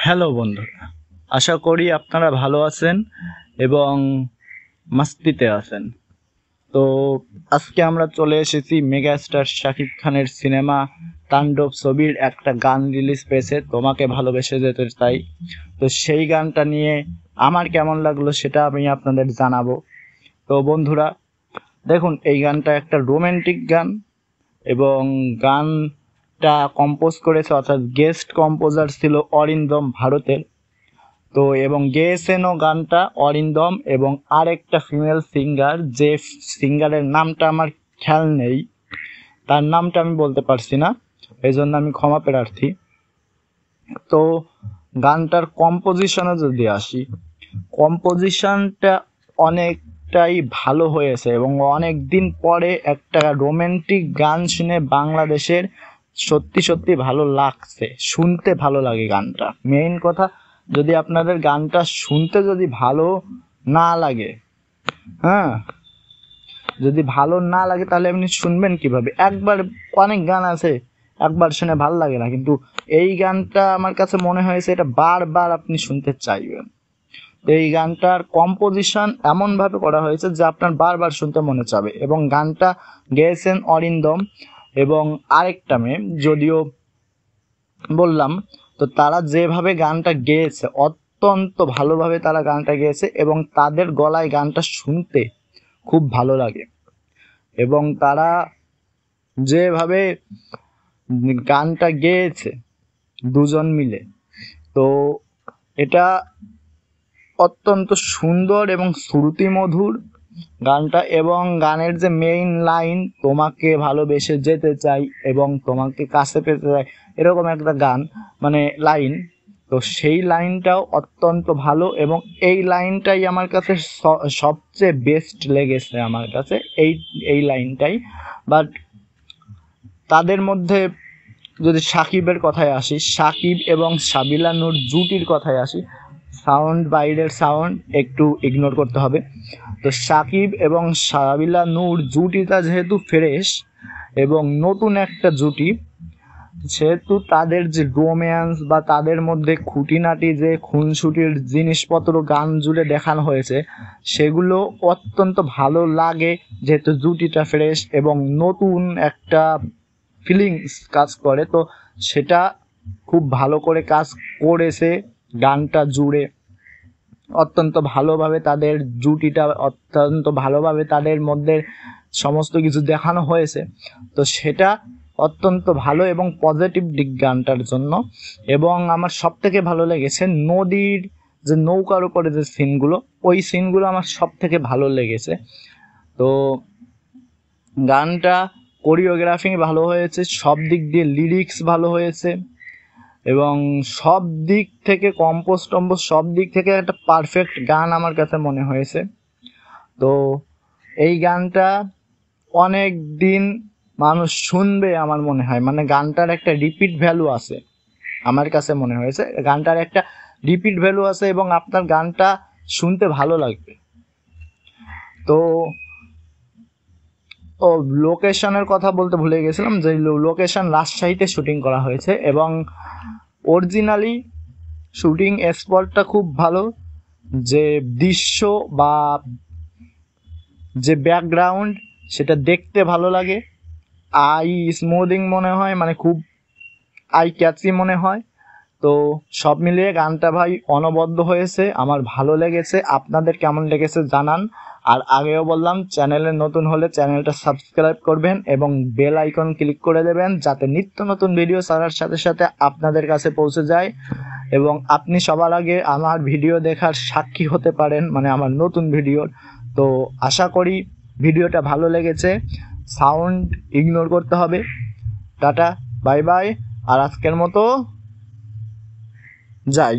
Hello বন্ধুরা, আশা করি আপনারা ভালো আছেন এবং মাস্তিতে আছেন। তো আজকে আমরা চলে এসেছি মেগাস্টার শাকিব খানের সিনেমা তাণ্ডব ছবির একটা গান রিলিজ পেয়েছে, তোমাকে ভালোবেসে যেতে চাই। তো সেই গানটা নিয়ে আমার কেমন লাগলো সেটা আমি আপনাদের জানাবো। তো বন্ধুরা দেখুন, এই গানটা একটা রোমান্টিক গান এবং গানটা কম্পোজ করেছে অর্থাৎ গেস্ট কম্পোজার ছিল অরিন্দম ভারতের। তো এবং গেয়েছেনও গানটা অরিন্দম এবং আরেকটা ফিমেল সিঙ্গার, যে সিঙ্গারের নামটা আমার খেয়াল নেই, তার নামটা আমি বলতে পারছি না, এই জন্য আমি ক্ষমা প্রার্থী। তো গানটার কম্পোজিশনে যদি আসি, কম্পোজিশনটা অনেকটাই ভালো হয়েছে এবং অনেক দিন পরে একটা রোমান্টিক গান শুনে বাংলাদেশের সত্যি সত্যি ভালো লাগছে, শুনতে ভালো লাগে গানটা। মেইন কথা, যদি আপনাদের গানটা শুনতে যদি ভালো না লাগে, যদি ভালো না লাগে তাহলে আপনি শুনবেন কিভাবে? একবার, অনেক গান আছে একবার শুনে ভালো লাগে না, কিন্তু এই গানটা আমার কাছে মনে হয়েছে এটা বারবার আপনি শুনতে চাইবেন। এই গানটার কম্পোজিশন এমনভাবে করা হয়েছে যে আপনার বারবার শুনতে মনে চাবে। এবং গানটা গেয়েছেন অরিন্দম এবং আরেকটা মেয়ে, যদিও বললাম। তো তারা যেভাবে গানটা গেয়েছে অত্যন্ত ভালোভাবে তারা গানটা গেয়েছে এবং তাদের গলায় গানটা শুনতে খুব ভালো লাগে। এবং তারা যেভাবে গানটা গেয়েছে দুজন মিলে, তো এটা অত্যন্ত সুন্দর এবং শ্রুতিমধুর গানটা। এবং গানের যে মেইন লাইন, তোমাকে ভালোবেসে যেতে চাই এবং তোমাকে কাছে পেতে চাই, এরকম একটা গান মানে লাইন। তো সেই লাইনটাও অত্যন্ত ভালো এবং এই লাইনটাই আমার কাছে সবচেয়ে বেস্ট লেগেছে আমার কাছে, এই লাইনটাই। বাট তাদের মধ্যে যদি সাকিবের কথায় আসি, সাকিব এবং সাবিলা নূর জুটির কথায় আসি, সাউন্ড বাইরের সাউন্ড একটু ইগনোর করতে হবে। তো সাকিব এবং সাবিলা নূর জুটিটা যেহেতু ফ্রেশ এবং নতুন একটা জুটি, সেহেতু তাদের যে রোম্যান্স বা তাদের মধ্যে খুঁটিনাটি যে খুনসুটির জিনিসপত্র গান জুড়ে দেখানো হয়েছে, সেগুলো অত্যন্ত ভালো লাগে যেহেতু জুটিটা ফ্রেশ এবং নতুন একটা ফিলিংস কাজ করে। তো সেটা খুব ভালো করে কাজ করেছে গানটা জুড়ে, অত্যন্ত ভালোভাবে তাদের জুটিটা, অত্যন্ত ভালোভাবে তাদের মধ্যে সমস্ত কিছু দেখানো হয়েছে। তো সেটা অত্যন্ত ভালো এবং পজিটিভ দিক গানটার জন্য। এবং আমার সব থেকে ভালো লেগেছে নদীর যে নৌকার উপরে যে সিনগুলো, ওই সিনগুলো আমার সব থেকে ভালো লেগেছে। তো গানটা কোরিওগ্রাফি ভালো হয়েছে, সব দিক দিয়ে লিরিক্স ভালো হয়েছে এবং সব দিক থেকে কম্পোজ সব দিক থেকে একটা পারফেক্ট গান আমার কাছে মনে হয়েছে। তো এই গানটা অনেক দিন মানুষ শুনবে আমার মনে হয়, মানে গানটার একটা রিপিট ভ্যালু আছে, আমার কাছে মনে হয়েছে গানটার একটা রিপিট ভ্যালু আছে এবং আপনার গানটা শুনতে ভালো লাগবে। তো লোকেশনের কথা বলতে ভুলে গেছিলাম, যে লোকেশন রাজশাহীতে শুটিং করা হয়েছে এবং অরিজিনালি শুটিং স্পটটা খুব ভালো, যে দৃশ্য বা যে ব্যাকগ্রাউন্ড সেটা দেখতে ভালো লাগে, আই স্মুদিং মনে হয়, মানে খুব আই ক্যাচি মনে হয়। তো সব মিলিয়ে গানটা ভাই অনবদ্য হয়েছে, আমার ভালো লেগেছে। আপনাদের কেমন লেগেছে জানান। আর আগেও বললাম, চ্যানেলে নতুন হলে চ্যানেলটা সাবস্ক্রাইব করবেন এবং বেল আইকন ক্লিক করে দেবেন, যাতে নিত্য নতুন ভিডিও ছাড়ার সাথে সাথে আপনাদের কাছে পৌঁছে যায় এবং আপনি সবার আগে আমার ভিডিও দেখার সাক্ষী হতে পারেন, মানে আমার নতুন ভিডিওর। তো আশা করি ভিডিওটা ভালো লেগেছে। সাউন্ড ইগনোর করতে হবে। Tata, bye bye. আর আজকের মতো যাই।